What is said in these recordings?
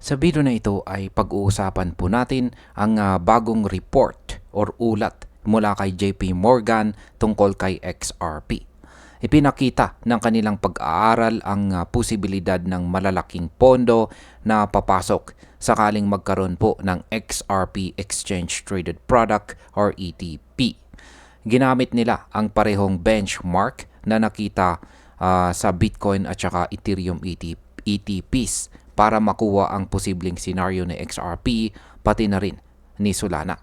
Sa video na ito ay pag-uusapan po natin ang bagong report or ulat mula kay JP Morgan tungkol kay XRP. Ipinakita ng kanilang pag-aaral ang posibilidad ng malalaking pondo na papasok sakaling magkaroon po ng XRP Exchange Traded Product or ETP. Ginamit nila ang parehong benchmark na nakita sa Bitcoin at saka Ethereum ETPs para makuha ang posibleng senaryo ni XRP pati na rin ni Solana.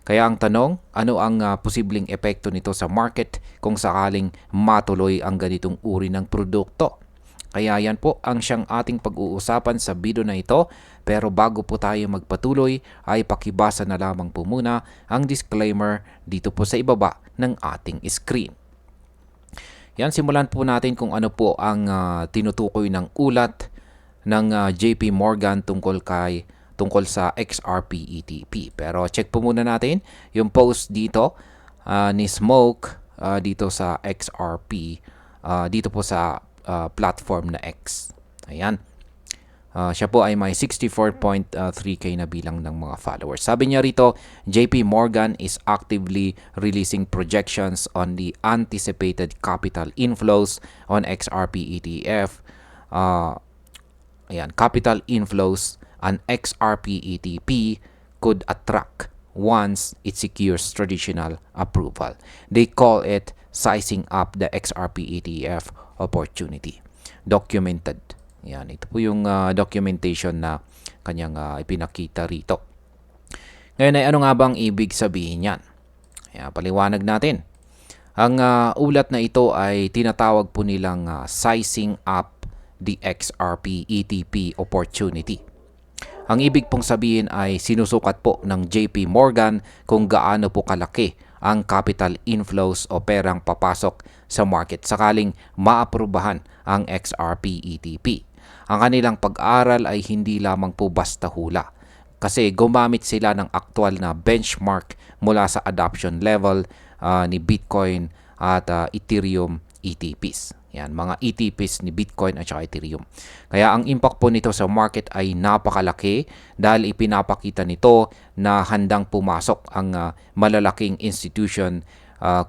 Kaya ang tanong, ano ang posibleng epekto nito sa market kung sakaling matuloy ang ganitong uri ng produkto? Kaya yan po ang siyang ating pag-uusapan sa video na ito. Pero bago po tayo magpatuloy ay pakibasa na lamang po muna ang disclaimer dito po sa ibaba ng ating screen. Yan, simulan po natin kung ano po ang tinutukoy ng ulat ng JP Morgan tungkol sa XRP ETP. Pero check po muna natin yung post dito ni Smoke dito sa XRP dito po sa platform na X. Ayan. Siya po ay may 64.3k na bilang ng mga followers. Sabi niya rito, JP Morgan is actively releasing projections on the anticipated capital inflows on XRP ETF. Capital inflows an XRP ETP could attract once it secures traditional approval. They call it sizing up the XRP ETF opportunity. Documented. Yan, ito po yung documentation na kanyang ipinakita rito. Ngayon ay ano nga bang ibig sabihin yan? Ayan, paliwanag natin. Ang ulat na ito ay tinatawag po nilang sizing up the XRP ETP opportunity. Ang ibig pong sabihin ay sinusukat po ng JP Morgan kung gaano po kalaki ang capital inflows o perang papasok sa market sakaling maaprubahan ang XRP ETP. Ang kanilang pag-aaral ay hindi lamang po basta hula kasi gumamit sila ng aktual na benchmark mula sa adoption level ni Bitcoin at Ethereum ETPs. Yan, mga ETPs ni Bitcoin at saka Ethereum. Kaya ang impact po nito sa market ay napakalaki dahil ipinapakita nito na handang pumasok ang malalaking institution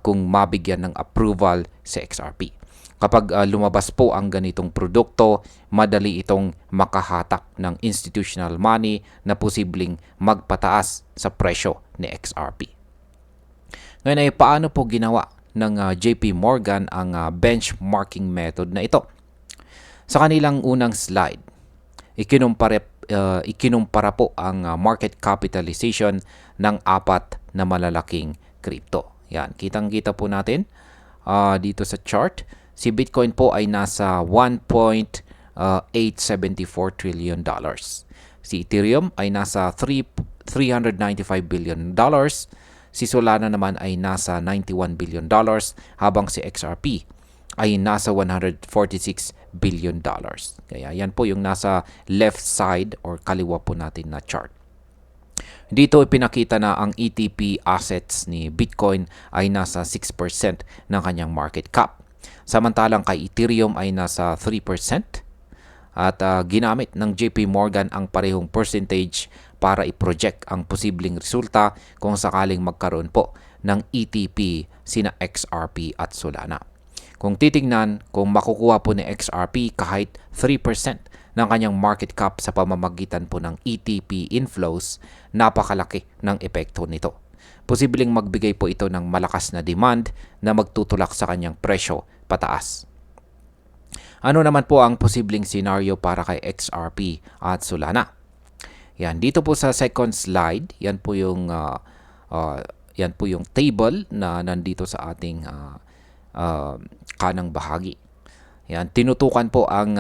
kung mabigyan ng approval sa XRP. Kapag lumabas po ang ganitong produkto, madali itong makahatak ng institutional money na posibleng magpataas sa presyo ni XRP. Ngayon ay paano po ginawa ng JP Morgan ang benchmarking method na ito? Sa kanilang unang slide, ikinumpara po ang market capitalization ng apat na malalaking crypto. Yan, kitang-kita po natin dito sa chart. Si Bitcoin po ay nasa 1.874 trillion dollars. Si Ethereum ay nasa 395 billion dollars. Si Solana naman ay nasa 91 billion dollars habang si XRP ay nasa 146 billion dollars. Kaya yan po yung nasa left side or kaliwa po natin na chart. Dito ipinakita na ang ETP assets ni Bitcoin ay nasa 6% ng kanyang market cap. Samantalang kay Ethereum ay nasa 3%. At ginamit ng JP Morgan ang parehong percentage para i-project ang posibleng resulta kung sakaling magkaroon po ng ETP sina XRP at Solana. Kung titingnan, kung makukuha po ni XRP kahit 3% ng kanyang market cap sa pamamagitan po ng ETP inflows, napakalaki ng epekto nito. Posibleng magbigay po ito ng malakas na demand na magtutulak sa kanyang presyo pataas. Ano naman po ang posibleng senaryo para kay XRP at Solana? Yan, dito po sa second slide, yan po yung table na nandito sa ating kanang bahagi. Yan, tinutukan po ang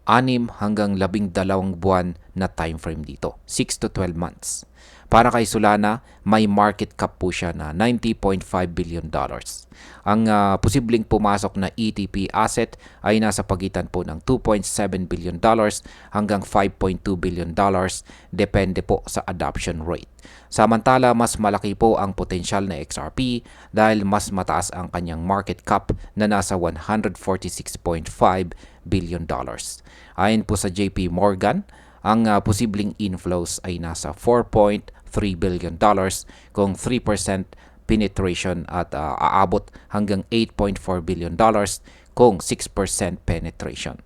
6 hanggang 12 buwan na time frame dito, 6 to 12 months. Para kay Solana, may market cap po siya na 90.5 billion dollars. Ang posibleng pumasok na ETP asset ay nasa pagitan po ng 2.7 billion dollars hanggang 5.2 billion dollars, depende po sa adoption rate. Samantala, mas malaki po ang potensyal na XRP dahil mas mataas ang kanyang market cap na nasa 146.5 billion dollars. Ayon po sa JP Morgan, ang posibleng inflows ay nasa $4.3 billion kung 3% penetration at aabot hanggang $8.4 billion kung 6% penetration.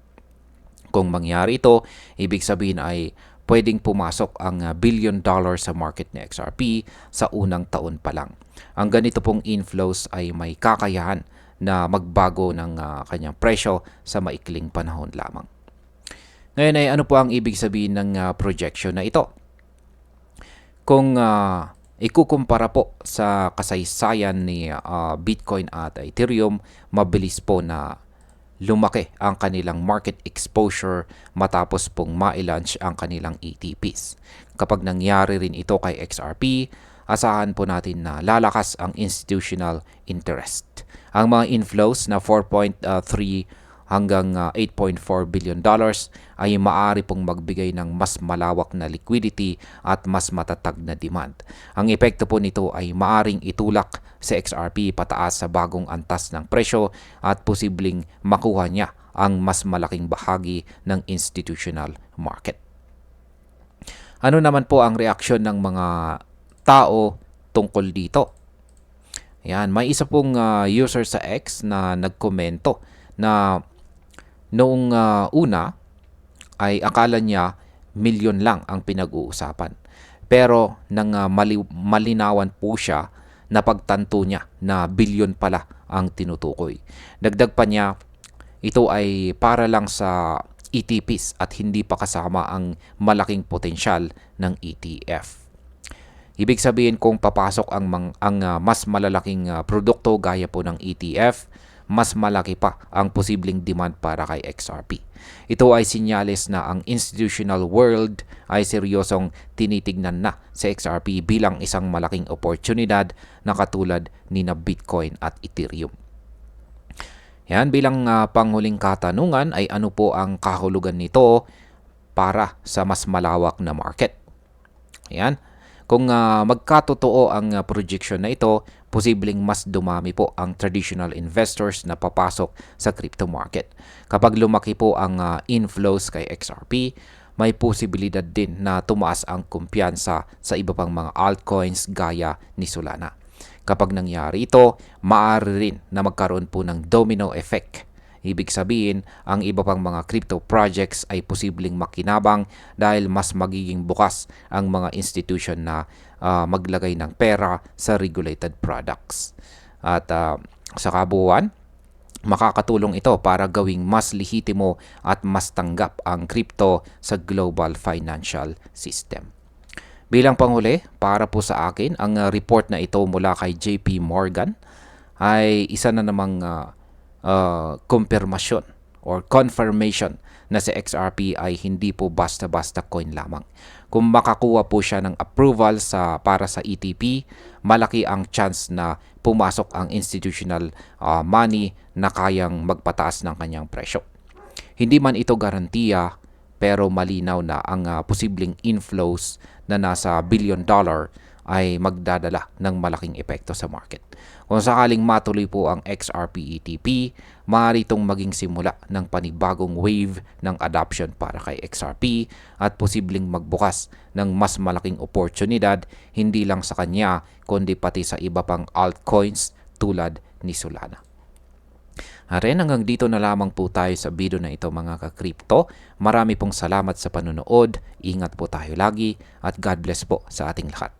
Kung mangyari ito, ibig sabihin ay pwedeng pumasok ang $1 billion sa market ni XRP sa unang taon pa lang. Ang ganito pong inflows ay may kakayahan na magbago ng kanyang presyo sa maikling panahon lamang. Ngayon ay ano po ang ibig sabihin ng projection na ito? Kung ikukumpara po sa kasaysayan ni Bitcoin at Ethereum, mabilis po na lumaki ang kanilang market exposure matapos pong ma-launch ang kanilang ETPs. Kapag nangyari rin ito kay XRP, asahan po natin na lalakas ang institutional interest. Ang mga inflows na 4.3 hanggang $8.4 billion ay maaari pong magbigay ng mas malawak na liquidity at mas matatag na demand. Ang epekto po nito ay maaring itulak sa XRP pataas sa bagong antas ng presyo at posibleng makuha niya ang mas malaking bahagi ng institutional market. Ano naman po ang reaksyon ng mga tao tungkol dito? Yan, may isa pong user sa X na nagkomento na noong una ay akala niya milyon lang ang pinag-uusapan. Pero nang malinawan po siya, napagtanto niya na bilyon pala ang tinutukoy. Dagdag pa niya, ito ay para lang sa ETPs at hindi pa kasama ang malaking potensyal ng ETF. Ibig sabihin kung papasok ang mas malalaking produkto gaya po ng ETF, mas malaki pa ang posibleng demand para kay XRP. Ito ay sinyales na ang institutional world ay seryosong tinitignan na sa XRP bilang isang malaking oportunidad na katulad ni na Bitcoin at Ethereum. Yan, bilang panghuling katanungan ay ano po ang kahulugan nito para sa mas malawak na market? Yan. Kung magkatotoo ang projection na ito, posibleng mas dumami po ang traditional investors na papasok sa crypto market. Kapag lumaki po ang inflows kay XRP, may posibilidad din na tumaas ang kumpiyansa sa iba pang mga altcoins gaya ni Solana. Kapag nangyari ito, maaari rin na magkaroon po ng domino effect. Ibig sabihin, ang iba pang mga crypto projects ay posibleng makinabang dahil mas magiging bukas ang mga institution na maglagay ng pera sa regulated products. At sa kabuuan, makakatulong ito para gawing mas lehitimo at mas tanggap ang crypto sa global financial system. Bilang panghuli, para po sa akin, ang report na ito mula kay JP Morgan ay isa na namang confirmation or confirmation na si XRP ay hindi po basta-basta coin lamang. Kung makakuha po siya ng approval para sa ETP, malaki ang chance na pumasok ang institutional money na kayang magpataas ng kanyang presyo. Hindi man ito garantiya, pero malinaw na ang posibleng inflows na nasa $1 billion ay magdadala ng malaking epekto sa market. Kung sakaling matuloy po ang XRP ETP, maaari itong maging simula ng panibagong wave ng adoption para kay XRP at posibleng magbukas ng mas malaking oportunidad hindi lang sa kanya kundi pati sa iba pang altcoins tulad ni Solana. Haren, hanggang dito na lamang po tayo sa video na ito mga ka-crypto. Marami pong salamat sa panonood. Ingat po tayo lagi at God bless po sa ating lahat.